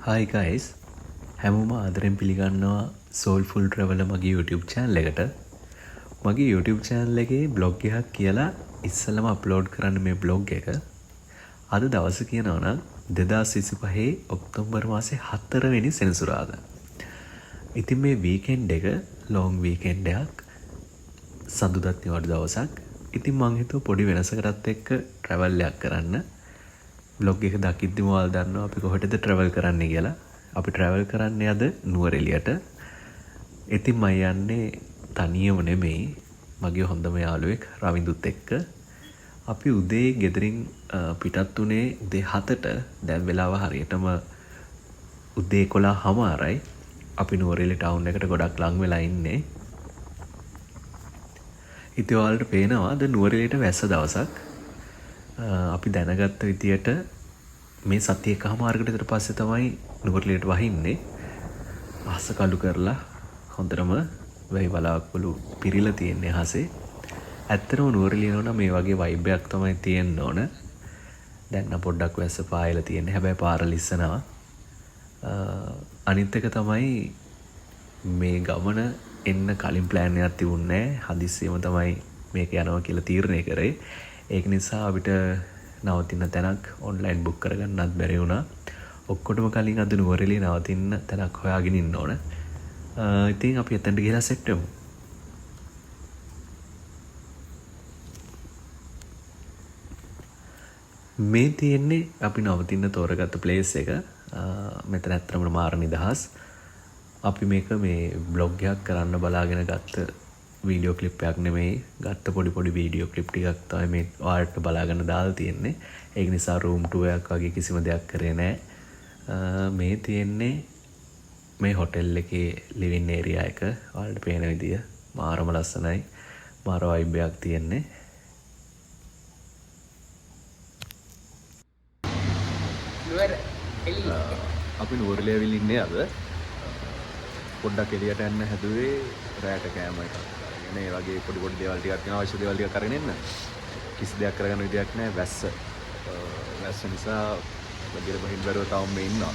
Hi guys, හැමෝම ආදරෙන් පිළිගන්නවා Soulful Traveler මගේ YouTube channel එකට. මගේ YouTube channel එකේ blog එකක් කියලා ඉස්සෙල්ලම upload කරන්න මේ blog එක. අද දවස කියනවා නම් 2025 ඔක්තෝබර් මාසේ 4 වෙනි සෙනසුරාදා. ඉතින් මේ weekend එක long weekend එකක්. සඳුදාත් නිවාඩු දවසක්. ඉතින් මං හිතුවා පොඩි වෙනසකටත් එක්ක travel එකක් කරන්න. vlog එක දකිද්දිම ඔයාලා දන්නවා අපි කොහෙටද travel කරන්නේ කියලා. අපි travel කරන්නේ අද නුවරඑළියට. ඉතින් මම යන්නේ තනියම නෙමෙයි. මගේ හොඳම යාළුවෙක් රවින්දුත් එක්ක. අපි උදේ ගෙදරින් පිටත් උනේ උදේ 7ට. දැන් වෙලාව හරියටම උදේ 11:00යි. අපි නුවරඑළිය ටවුන් එකට ගොඩක් ලං වෙලා ඉන්නේ. ඉතින් ඔයාලට පේනවා අද නුවරඑළියට වැස්ස දවසක්. අපි දැනගත්ත විදියට මේ සතිය එකමාරකට විතර පස්සේ තමයි නුවරඑළියට වහින්නේ. අහස කළු කරලා හොඳටම වෙයි වලාකුළු පිරීලා තියෙන අහසේ. ඇත්තටම නුවරඑළිය නෝන මේ වගේ වයිබ් එකක් තමයි තියෙන්න ඕන. දැන් නම් පොඩ්ඩක් වැස්ස පායලා තියෙන්නේ. හැබැයි පාර ලිස්සනවා. අනිත් එක තමයි මේ ගමන එන්න කලින් ප්ලෑන් එකක් තිබුණේ නැහැ. හදිස්සියම තමයි මේක යනවා කියලා තීරණය කරේ. ඒක නිසා අපිට නවතින තැනක් ඔන්ලයින් බුක් කරගන්නත් බැරි වුණා. ඔක්කොටම කලින් අද නුවරඑළිය නවතින්න තැනක් හොයාගෙන ඉන්න ඕන. ඉතින් අපි එතනට ගිහලා සෙට් වෙමු. මේ තියෙන්නේ අපි නවතින්න තෝරගත්ත ප්ලේස් එක. මෙතන ඇත්තටම මාර නිදහස්. අපි මේක මේ බ්ලොග් එකක් කරන්න බලාගෙන ගත්ත වීඩියෝ ක්ලිප් එකක් නෙමෙයි. ගත්ත පොඩි වීඩියෝ ක්ලිප් ටිකක් තමයි මේ ඔයාලට බලාගන්න දාලා තියෙන්නේ. ඒක නිසා රූම් ටුවර් එකක් වගේ කිසිම දෙයක් කරේ නැහැ. මේ තියෙන්නේ මේ හොටෙල් එකේ ලිවිං ඒරියා එක. ඔයාලට පේන විදිය මාරම ලස්සනයි. මාර වයිබ් එකක් තියෙන්නේ. අපි නුවරඑළිය විල් ඉන්නේ අද. පොඩ්ඩක් එළියට යන්න හැදුවේ රැට කෑම එකක්. මේ වගේ පොඩි දේවල් ටිකක් තියෙනවා. අවශ්‍ය දේවල් ටිකක් අරගෙන එන්න. කිසි දෙයක් කරගන්න විදියක් නැහැ. වැස්ස නිසා වගේ බහින් බැරුව තාම මේ ඉන්නවා.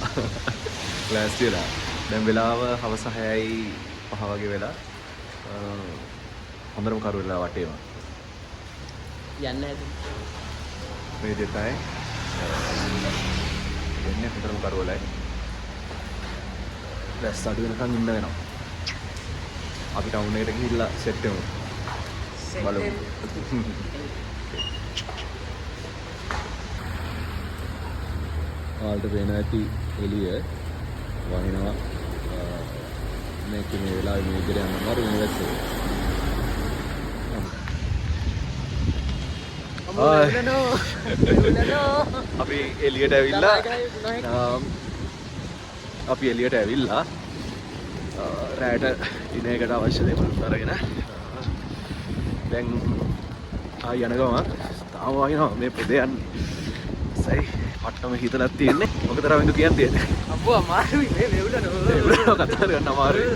ක්ලාස් වෙලා. දැන් වෙලාව හවස 6:05 වගේ වෙලා. හොඳටම කරු වෙලා වටේම. යන්න ඇති. මේ දෙතයි. එන්නේ හොඳටම කරු වෙලයි. වැස්ස අඩු වෙනකන් ඉන්න වෙනවා. අපි ටවුන් එකට ගිහිල්ලා සෙට් වෙමු. බලමු. ආල්ට වෙන ඇති එළිය වහිනවා. මේක මේ වෙලාවේ මේ ඉදිරිය යන්න මාරු මේ වැස්සේ. අපි එළියට ඇවිල්ලා රැට දිනයකට අවශ්‍ය දේවල් අරගෙන දැන් යන ගමන් තාම වහිනවා මේ පොදයන් සයි පට්ටම හිතලක් තියෙන්නේ. මොකද රවින්දු කියන්නේ අප්පෝ අමාරුයි මේ වෙවුලන කතා කරන්න අමාරුයි.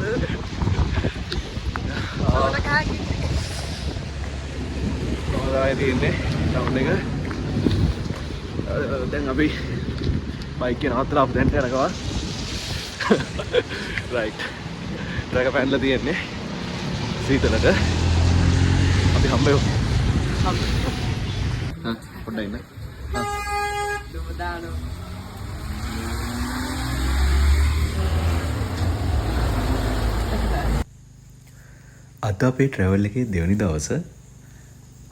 ඔයාලා තියෙන්නේ ටවුන් එක. දැන් අපි බයික් එක නවත්තලා අපි දැන් යනවා. රයිට්. ට්‍රැක පැනලා තියෙන්නේ සීතලට. අපි හම්බෙමු. පොඩ්ඩක් ඉන්න. දුමදානෝ. අද අපේ ට්‍රැවල් එකේ දෙවනි දවස.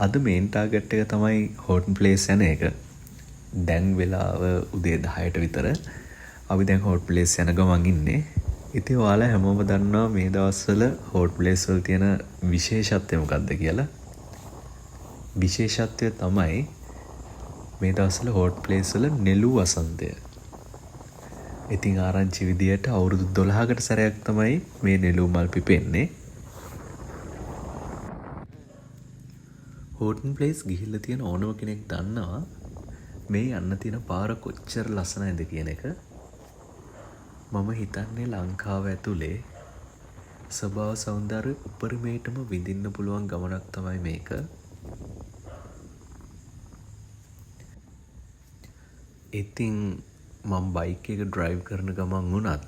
අද මේන් ටාගට් එක තමයි හෝටන් ප්ලේස් යන එක. දැන් වෙලාව උදේ 10ට විතර. අපි දැන් හෝට් ප්ලේස් යන ගමන් ඉන්නේ. ඉතින් ඔයාලා හැමෝම දන්නවා මේ දවස්වල හෝට් ප්ලේස් වල තියෙන විශේෂත්වය මොකක්ද කියලා. විශේෂත්වය තමයි මේ දවස්වල හෝට් ප්ලේස් වල නෙළු වසන්තය. ඉතින් ආරංචි විදියට අවුරුදු 12කට සැරයක් තමයි මේ නෙළු මල් පිපෙන්නේ. හෝටන් ප්ලේස් ගිහිල්ලා තියෙන ඕනම කෙනෙක් දන්නවා මේ යන්න තියෙන පාර කොච්චර ලස්සනයිද කියන එක. මම හිතන්නේ ලංකාව ඇතුලේ ස්වභාව සෞන්දර්ය උපරිමයටම විඳින්න පුළුවන් ගමනක් තමයි මේක. ඉතින් මම බයික් එක ඩ්‍රයිව් කරන ගමන් වුණත්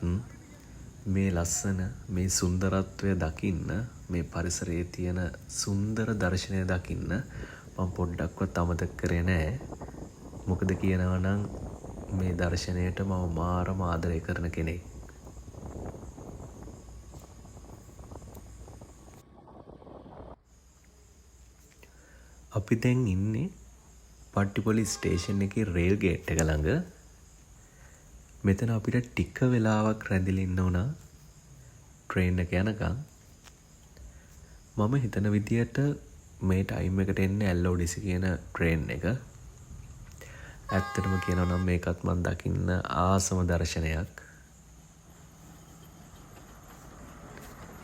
මේ ලස්සන මේ සුන්දරත්වය දකින්න මේ පරිසරයේ තියෙන සුන්දර දර්ශනය දකින්න මම පොඩ්ඩක්වත් අමතක කරේ නෑ. මොකද කියනවා නම් මේ දර්ශනයට මම මාරම ආදරය කරන කෙනෙක්. අපි දැන් ඉන්නේ පට්ටිපොලි ස්ටේෂන් එකේ රේල් ගේට් එක ළඟ. මෙතන අපිට ටික වෙලාවක් රැඳිලා ඉන්න උනා ට්‍රේන් එක යනකම්. මම හිතන විදියට මේ ටයිම් එකට එන්නේ LODC කියන ට්‍රේන් එක. ඇත්තටම කියනවා නම් මේකත් මම දකින්න ආසම දර්ශනයක්.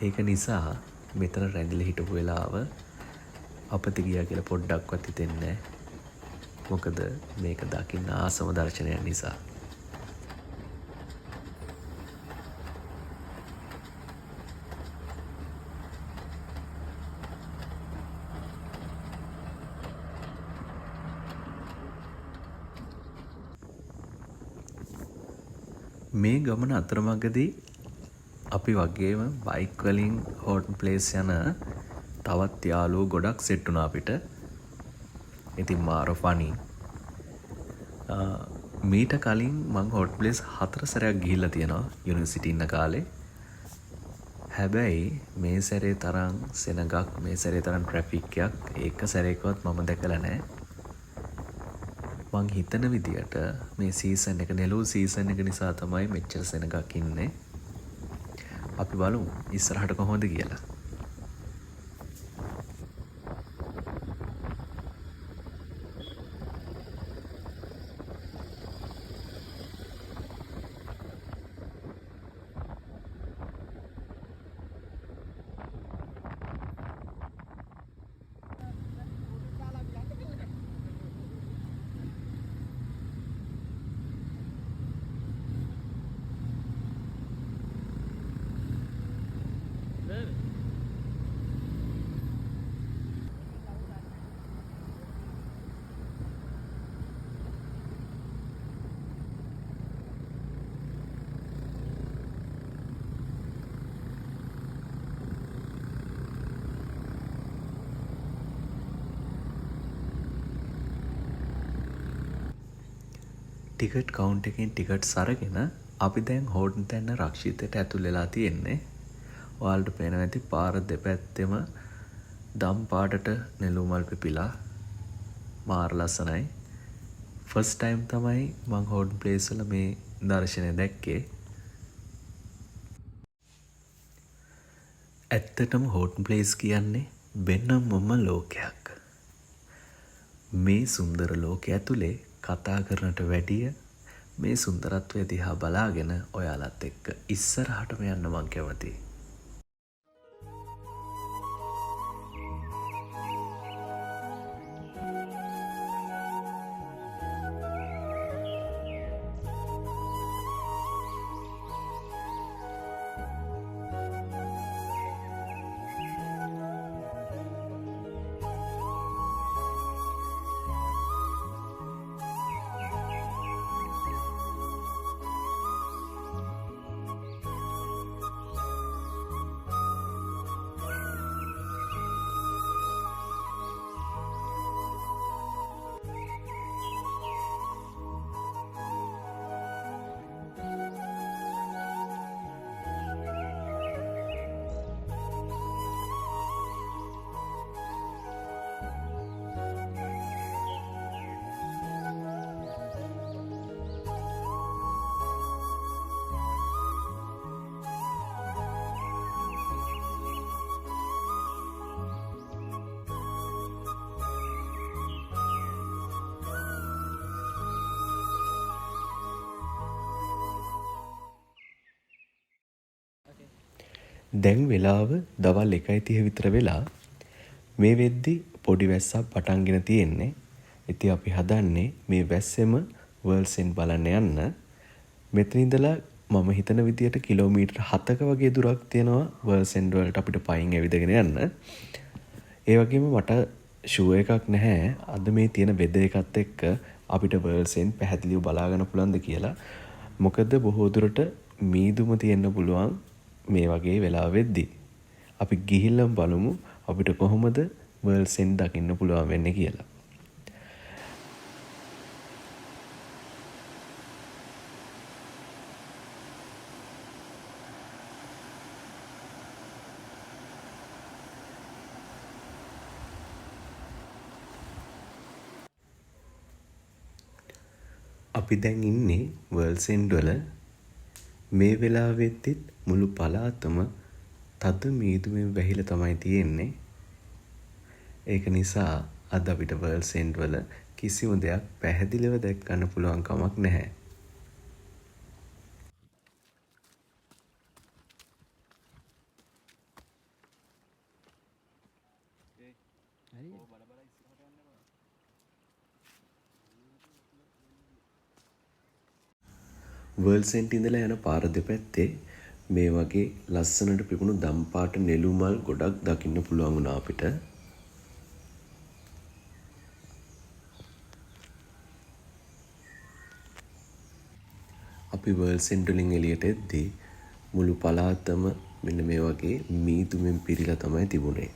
ඒක නිසා මෙතන රැඳිලා හිටපු වෙලාව අපිට ගියා කියලා පොඩ්ඩක්වත් හිතෙන්නේ නැහැ. මොකද මේක දකින්න ආසම දර්ශනයක් නිසා. මේ ගමන අතරමඟදී අපි වගේම බයික් වලින් හෝටන් ප්ලේස් යන තවත් යාළුවෝ ගොඩක් සෙට් වුණා අපිට. ඉතින් මාර ෆනි. මීට කලින් මං හොට් ප්ලේස් 4 සැරයක් ගිහිල්ලා තියෙනවා යුනිවර්සිටි ඉන්න කාලේ. හැබැයි මේ සැරේ තරම් සෙනගක් මේ සැරේ තරම් ට්‍රැෆික් එකක් ඒක සැරේකවත් මම දැකලා නැහැ. මං හිතන විදියට මේ සීසන් එක නෙළුම් සීසන් එක නිසා තමයි මෙච්චර සෙනගක් ඉන්නේ. අපි බලමු ඉස්සරහට කොහොමද කියලා. ටිකට් කවුන්ට් එකෙන් ටිකට්ස් අරගෙන අපි දැන් හෝටන් තැන්න රක්ෂිතයට ඇතුල් වෙලා තියෙන්නේ. ඔයාලට පේනවා ඇති පාර දෙපැත්තෙම දම් පාටට නෙළුමල් පිපිලා මාර ලස්සනයි. ෆස්ට් ටයිම් තමයි මං හෝටන් ප්ලේස් වල මේ දර්ශනය දැක්කේ. ඇත්තටම හෝටන් ප්ලේස් කියන්නේ වෙනමම ලෝකයක්. මේ සුන්දර ලෝකය ඇතුලේ කතා කරනට වැඩිය මේ සුන්දරත්වය දිහා බලාගෙන ඔයාලත් එක්ක ඉස්සරහටම යන්න මං කැමතියි. දැන් වෙලාව දවල් 1:30 විතර වෙලා. මේ වෙද්දි පොඩි වැස්සක් පටන්ගෙන තියෙන්නේ. ඉතින් අපි හදන්නේ මේ වැස්සෙම වර්ල්ඩ්ස් එන්ඩ් බලන්න යන්න. මෙතන ඉඳලා මම හිතන විදියට කිලෝමීටර් 7ක වගේ දුරක් තියෙනවා වර්ල්ඩ්ස් එන්ඩ් වලට අපිට පයින් ඇවිදගෙන යන්න. ඒ වගේම මට ෂූ එකක් නැහැ. අද මේ තියෙන වෙදර් එකත් එක්ක අපිට වර්ල්ඩ්ස් එන්ඩ් පැහැදිලිව බලා ගන්න පුළුවන්ද කියලා. මොකද බොහෝ දුරට මීදුම තියෙන්න පුළුවන් මේ වගේ වෙලා වෙද්දි. අපි ගිහිල්ලම බලමු අපිට කොහොමද වර්ල්ඩ්ස් එන්ඩ් දකින්න පුළුවන් වෙන්නේ කියලා. අපි දැන් ඉන්නේ වර්ල්ඩ්ස් එන්ඩ් වල. මේ වෙලාවෙද්දිත් මුළු පළාතම තද මීදුමෙන් වැහිලා තමයි තියෙන්නේ. ඒක නිසා අද අපිට වර්ල්ඩ්ස් එන්ඩ් වල කිසිම දෙයක් පැහැදිලිව දැක්කන්න පුළුවන් කමක් නැහැ. වර්ල්ඩ්ස් එන්ඩ් ඉඳලා යන පාර දෙපැත්තේ මේ වගේ ලස්සනට පිපුණු දම්පාට නෙළුමල් ගොඩක් දකින්න පුළුවන් වුණා අපිට. අපි වර්ල්ඩ්ස් එන්ඩ් වලින් එළියට එද්දී මුළු පළාතම මෙන්න මේ වගේ මීදුමෙන් පිරීලා තමයි තිබුණේ.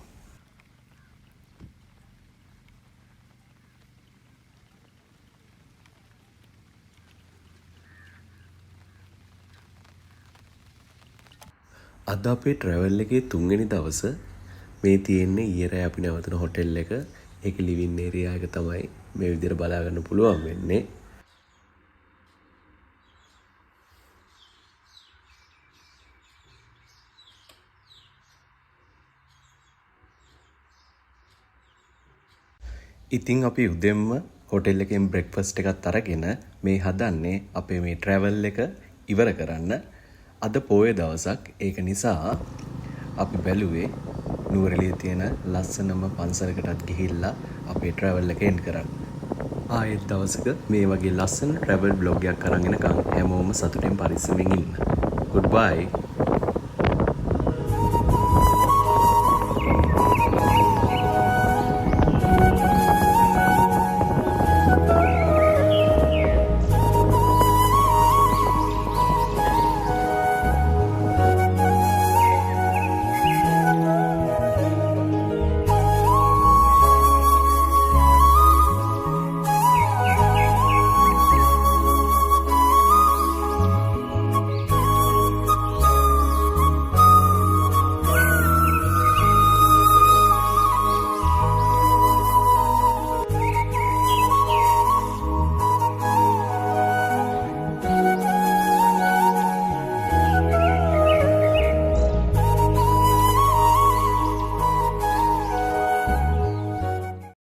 අද අපේ ට්‍රැවල් එකේ 3 වෙනි දවස. මේ තියෙන්නේ ඊයේ රෑ අපි නැවතුන හොටෙල් එක. ඒක ලිවින් ඒරියා එක තමයි මේ විදිහට බලා ගන්න පුළුවන් වෙන්නේ. ඉතින් අපි උදෙන්ම හොටෙල් එකෙන් බ්‍රෙක්ෆාස්ට් එකත් අරගෙන මේ හදන්නේ අපේ මේ ට්‍රැවල් එක ඉවර කරන්න. අද පොය දවසක්. ඒක නිසා අපි බැලුවේ නුවරඑළියේ තියෙන ලස්සනම පන්සලකටත් ගිහිල්ලා අපේ ට්‍රැවල් එක එන්ඩ් කරන්න. ආයෙත් දවසක මේ වගේ ලස්සන ට්‍රැවල් බ්ලොග් එකක් අරන් එනකම් හැමෝම සතුටින් පරිස්සමින් ඉන්න. Goodbye.